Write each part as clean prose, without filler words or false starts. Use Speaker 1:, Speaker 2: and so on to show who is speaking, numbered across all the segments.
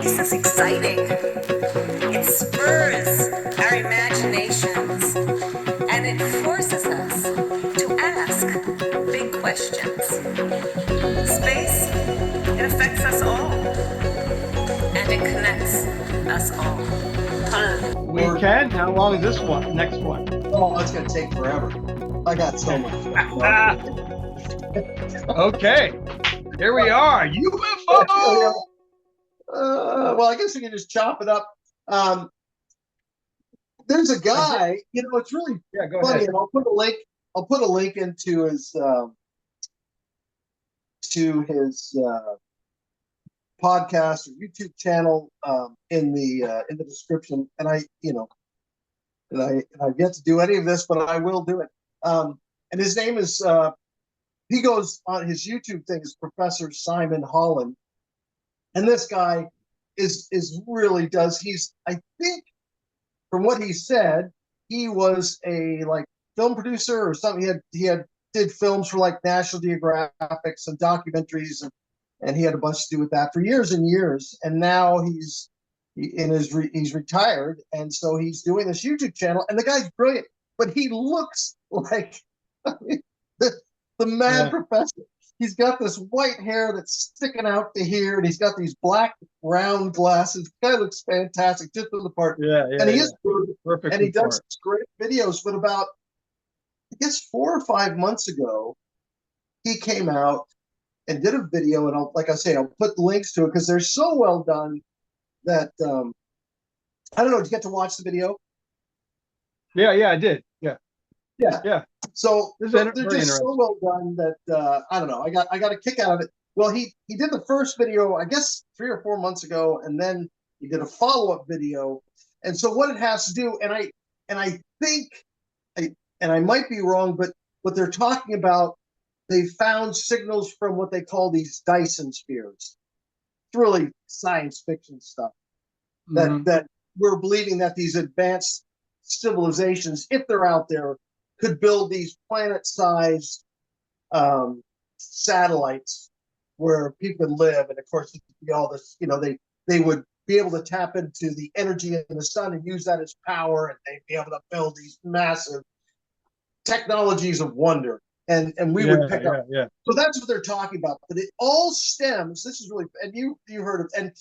Speaker 1: This is exciting. It spurs our imaginations and it forces us to ask big questions. Space, it affects us all and it connects us all.
Speaker 2: We can? How long is this one? Next one?
Speaker 3: Oh, it's going to take forever. I got so much stuff.
Speaker 2: Okay. Here we are. UFO!
Speaker 3: Well, I guess we can just chop it up. There's a guy, it's really funny.
Speaker 2: Ahead.
Speaker 3: And I'll put a link into his podcast or YouTube channel in the description. And I've yet to do any of this, but I will do it. And his name is he goes on his YouTube thing is Professor Simon Holland. And this guy is really does. I think from what he said, he was a film producer or something. He did films for National Geographic and documentaries, and he had a bunch to do with that for years and years. And now he's retired, and so he's doing this YouTube channel. And the guy's brilliant, but he looks like the mad professor. He's got this white hair that's sticking out to here, and he's got these black round glasses. The guy looks fantastic, just for the part. And he is good, and he does great videos. But about, I guess, 4 or 5 months ago, he came out and did a video, and I'll put links to it because they're so well done that I don't know. Did you get to watch the video?
Speaker 2: Yeah, I did. Yeah.
Speaker 3: So they're just so well done that I don't know. I got a kick out of it. Well, he did the first video, I guess 3 or 4 months ago, and then he did a follow-up video. And so what it has to do, and I think, and I might be wrong, but what they're talking about, they found signals from what they call these Dyson spheres. It's really science fiction stuff. That we're believing that these advanced civilizations, if they're out there, could build these planet-sized satellites where people could live, and of course, all this, they would be able to tap into the energy in the sun and use that as power, and they'd be able to build these massive technologies of wonder, and we would pick up. So that's what they're talking about. But it all stems. This is really, and you heard of, and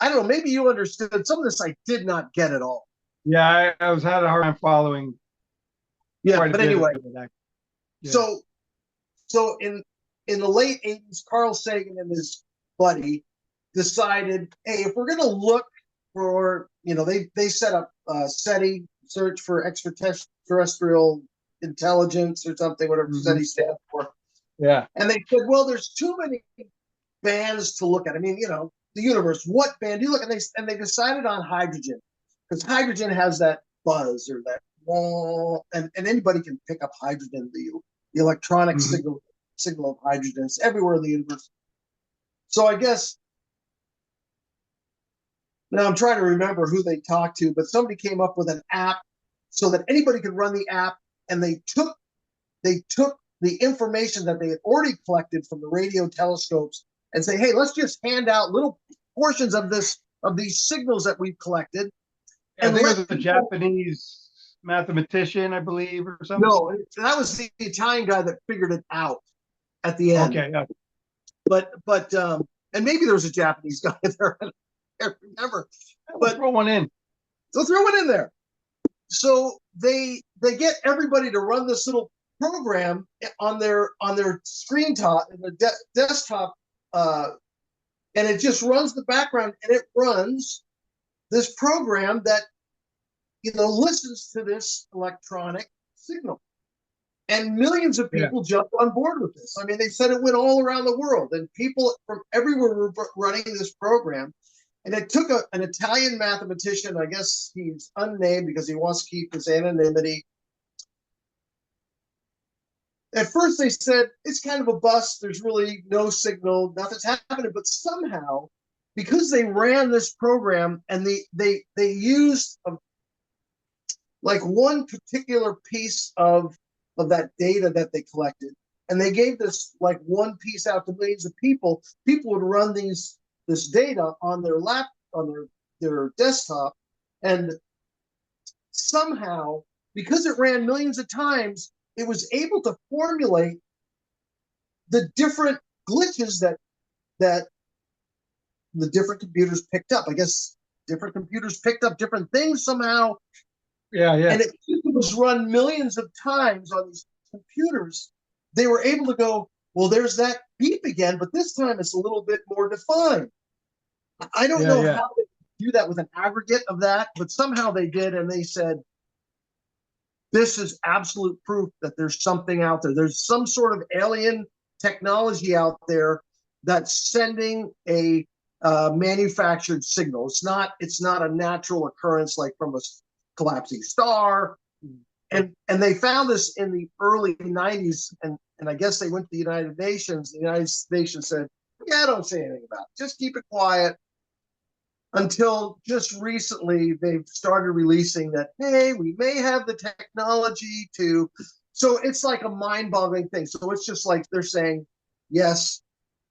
Speaker 3: I don't know, maybe you understood some of this. I did not get at all.
Speaker 2: Yeah, I was had a hard time following.
Speaker 3: Yeah, but anyway, so in the late 80s, Carl Sagan and his buddy decided, hey, if we're going to look for, they set up SETI, Search for Extraterrestrial Intelligence or something, whatever SETI stands for.
Speaker 2: Yeah.
Speaker 3: And they said, well, there's too many bands to look at. I mean, the universe, what band do you look at? And they decided on hydrogen, because hydrogen has that buzz or that, and anybody can pick up hydrogen, the electronic signal of hydrogen. It's everywhere in the universe. So I guess now I'm trying to remember who they talked to, but somebody came up with an app so that anybody could run the app, and they took the information that they had already collected from the radio telescopes and say, hey, let's just hand out little portions of these signals that we've collected.
Speaker 2: And there was a Japanese mathematician, I believe, or something.
Speaker 3: No, that was the Italian guy that figured it out at the end.
Speaker 2: Okay, yeah.
Speaker 3: But and maybe there was a Japanese guy there. I can't remember.
Speaker 2: But throw one in.
Speaker 3: So throw one in there. So they get everybody to run this little program on their screen top, in the desktop, and it just runs the background, and it runs this program that listens to this electronic signal. And millions of people jumped on board with this. I mean, they said it went all around the world, and people from everywhere were running this program. And it took an Italian mathematician, I guess he's unnamed because he wants to keep his anonymity. At first they said, it's kind of a bust. There's really no signal, nothing's happening. But somehow, because they ran this program and they used one particular piece of that data that they collected, and they gave this like one piece out to millions of people. People would run this data on their their desktop, and somehow, because it ran millions of times, it was able to formulate the different glitches that the different computers picked up. I guess different computers picked up different things somehow.
Speaker 2: Yeah.
Speaker 3: And it was run millions of times on these computers. They were able to go, well, there's that beep again, but this time it's a little bit more defined. I don't know how they do that with an aggregate of that, but somehow they did, and they said, this is absolute proof that there's something out there. There's some sort of alien technology out there that's sending a manufactured signal. It's not a natural occurrence like from a collapsing star. And they found this in the early 90s, and I guess they went to the United Nations. The United Nations said, yeah, don't say anything about it. Just keep it quiet. Until just recently, they've started releasing that, hey, we may have the technology to. So it's like a mind-boggling thing. So it's just like they're saying, yes,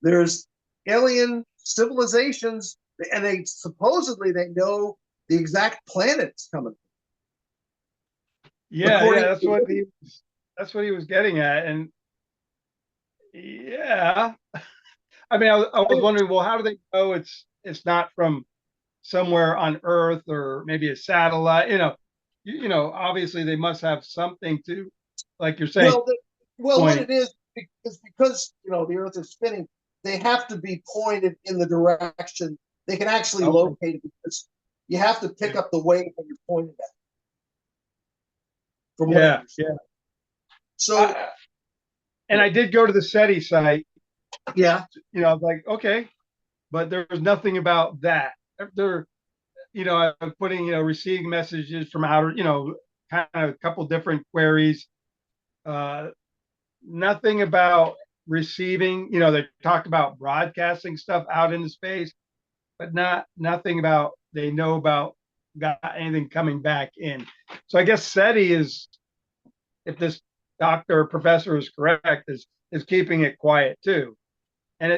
Speaker 3: there's alien civilizations, and they supposedly they know the exact planet it's coming from.
Speaker 2: Yeah, that's what he was getting at. And yeah, I mean, I was wondering, well, how do they know it's not from somewhere on Earth or maybe a satellite? Obviously they must have something to, like you're saying.
Speaker 3: Well, what it is because the Earth is spinning, they have to be pointed in the direction they can actually locate it, because you have to pick up the wave when you're pointing at it. From what So,
Speaker 2: and I did go to the SETI site.
Speaker 3: Yeah.
Speaker 2: I was like, okay, but there was nothing about that. They're, I'm putting, receiving messages from outer, kind of a couple different queries. Nothing about receiving, they talked about broadcasting stuff out into space, but nothing about they know about got anything coming back in. So I guess SETI is, if this doctor or professor is correct, is keeping it quiet too. And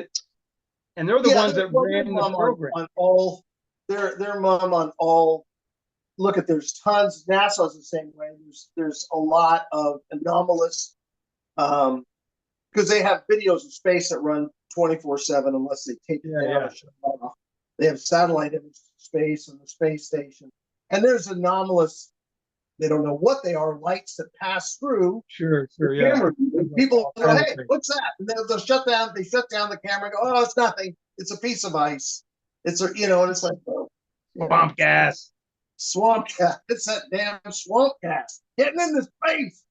Speaker 2: they're the ones that ran the program.
Speaker 3: On all, their mom on all. Look at, there's tons. NASA's the same way. There's a lot of anomalous, because they have videos of space that run 24/7 unless they take it down or shut it off. They have satellite images of space and the space station, and there's anomalous. They don't know what they are. Lights that pass through.
Speaker 2: Sure,
Speaker 3: Camera. People go, hey, what's that? And then they'll shut down. They shut down the camera and go, oh, it's nothing. It's a piece of ice. It's and it's like,
Speaker 2: swamp gas.
Speaker 3: Swamp gas. It's that damn swamp gas getting into space.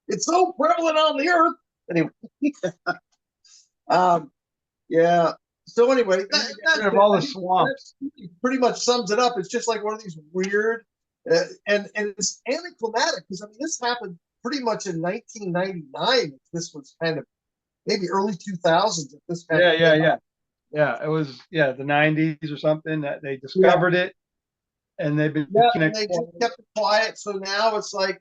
Speaker 3: It's so prevalent on the Earth. Anyway, yeah. So anyway,
Speaker 2: that's all the swamps.
Speaker 3: That pretty much sums it up. It's just like one of these weird, and it's anticlimactic, because I mean this happened pretty much in 1999. This was kind of maybe early 2000s. If this
Speaker 2: yeah. It was the 90s or something that they discovered it, and they've been
Speaker 3: and they just kept it quiet. So now it's like,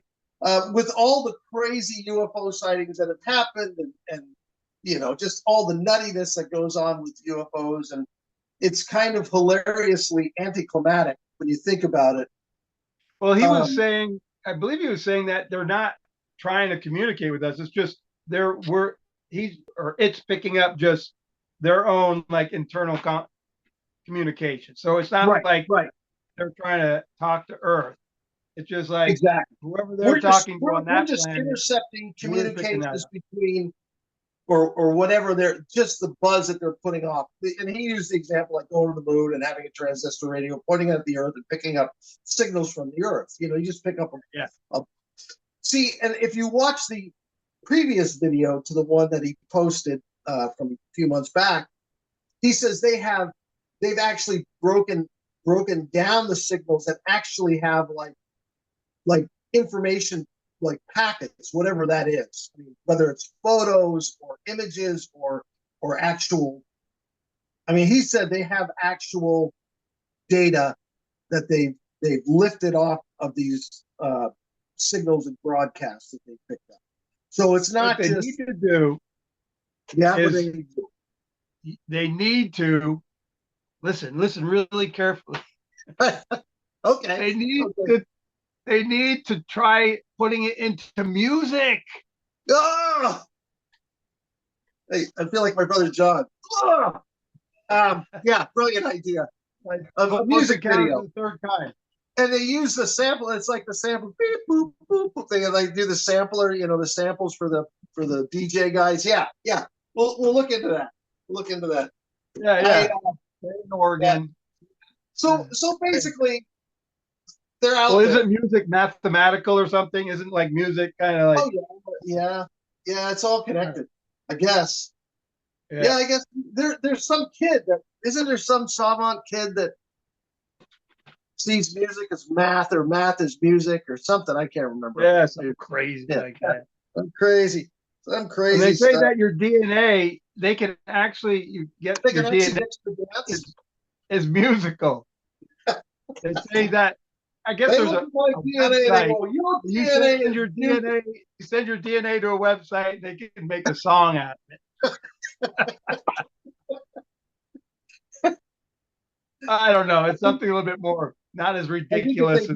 Speaker 3: with all the crazy UFO sightings that have happened, and just all the nuttiness that goes on with UFOs, and it's kind of hilariously anticlimactic when you think about it.
Speaker 2: Well, he was saying, I believe he was saying that they're not trying to communicate with us. It's just it's picking up just their own like internal communication. So it's not like they're trying to talk to Earth. It's just like whoever they're talking to on that planet. We're just
Speaker 3: intercepting communications between, or whatever, they're just the buzz that they're putting off. And he used the example like going to the moon and having a transistor radio pointing at the Earth and picking up signals from the Earth. You just pick up see, and if you watch the previous video to the one that he posted from a few months back, he says they've actually broken down the signals that actually have like information, like packets, whatever that is. I mean, whether it's photos or images or actual. I mean, he said they have actual data that they've lifted off of these signals and broadcasts that they picked up. So it's not
Speaker 2: what they need to do
Speaker 3: Yeah.
Speaker 2: is they need to listen really carefully.
Speaker 3: Okay.
Speaker 2: They need to try putting it into music.
Speaker 3: Oh! Hey, I feel like my brother John. Oh! Yeah, brilliant idea.
Speaker 2: Like
Speaker 3: Of a music video.
Speaker 2: The third time.
Speaker 3: And they use the sample. It's like the sample. Beep, boop, boop, boop. They like do the sampler. The samples for the DJ guys. Yeah. We'll look into that. We'll look into that.
Speaker 2: Yeah. In Oregon.
Speaker 3: So basically, they're out.
Speaker 2: Well,
Speaker 3: there.
Speaker 2: isn't music mathematical or something? Isn't like music kind of like?
Speaker 3: Oh yeah. It's all connected. I guess. Yeah, I guess there's some kid that isn't there some savant kid that sees music as math or math as music or something. I can't remember.
Speaker 2: Yeah, something crazy like that.
Speaker 3: I'm crazy. I'm crazy.
Speaker 2: And they say
Speaker 3: stuff.
Speaker 2: that your DNA, they can actually your DNA is musical. They say that. I guess there's a
Speaker 3: DNA.
Speaker 2: You send your DNA. You send your DNA to a website. They can make a song out of it. I don't know. It's something a little bit more, not as ridiculous.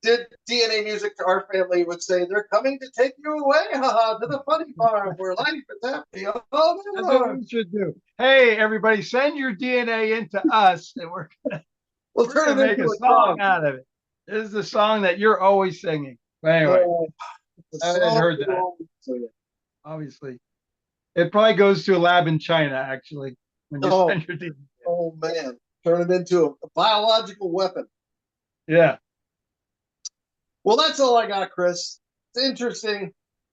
Speaker 3: Did DNA music to our family would say, they're coming to take you away, to the funny farm where life is happy. Oh,
Speaker 2: that's what we should do. Hey, everybody, send your DNA into us, and we'll turn it into a song out of it. This is the song that you're always singing. But anyway, I haven't heard that. Obviously, it probably goes to a lab in China. Actually, when you send your DNA.
Speaker 3: Oh man, turn it into a biological weapon.
Speaker 2: Yeah.
Speaker 3: Well, that's all I got, Chris. It's interesting.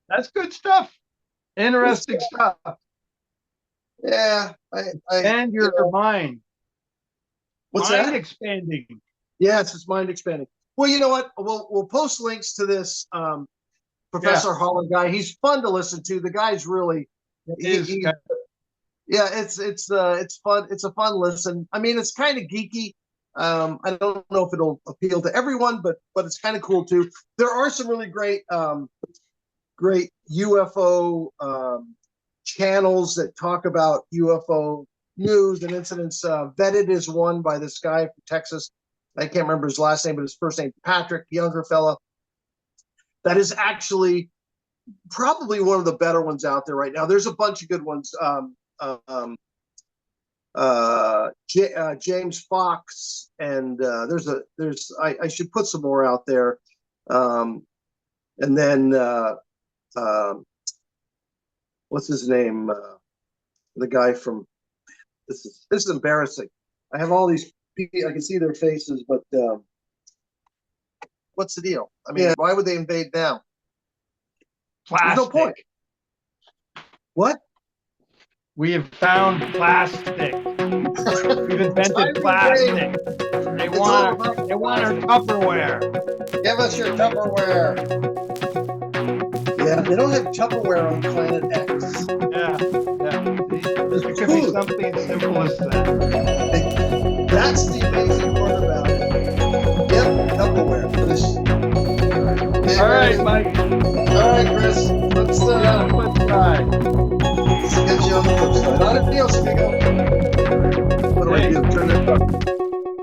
Speaker 2: That's good stuff. Interesting stuff.
Speaker 3: Yeah.
Speaker 2: And your mind.
Speaker 3: What's
Speaker 2: mind
Speaker 3: that?
Speaker 2: Expanding.
Speaker 3: Yes, it's mind expanding. Well, you know what? We'll post links to this Professor Holland guy. He's fun to listen to. The guy's really it's fun. It's a fun listen. I mean, it's kind of geeky. I don't know if it'll appeal to everyone, but it's kind of cool too. There are some really great UFO channels that talk about UFO news and incidents. Vetted is one by this guy from Texas. I can't remember his last name, but his first name Patrick, younger fella. That is actually probably one of the better ones out there right now. There's a bunch of good ones. James Fox, and I should put some more out there. And then what's his name? The guy from this is embarrassing. I have all these people, I can see their faces, but what's the deal? I mean, why would they invade now?
Speaker 2: Plastic.
Speaker 3: There's no point. What?
Speaker 2: We have found plastic. We've invented plastic. They want our Tupperware.
Speaker 3: Give us your Tupperware. Yeah, they don't have Tupperware on Planet X.
Speaker 2: Yeah. It could be something as simple as that.
Speaker 3: That's the amazing part about it. Yep, Tupperware.
Speaker 2: All right, Mike.
Speaker 3: All right, Chris. Let's
Speaker 2: flip side.
Speaker 3: Let's get you on the flip side. Adios, amigo. What do I do? Turn it up.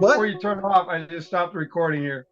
Speaker 3: What?
Speaker 2: Before you turn it off, I just stopped recording here.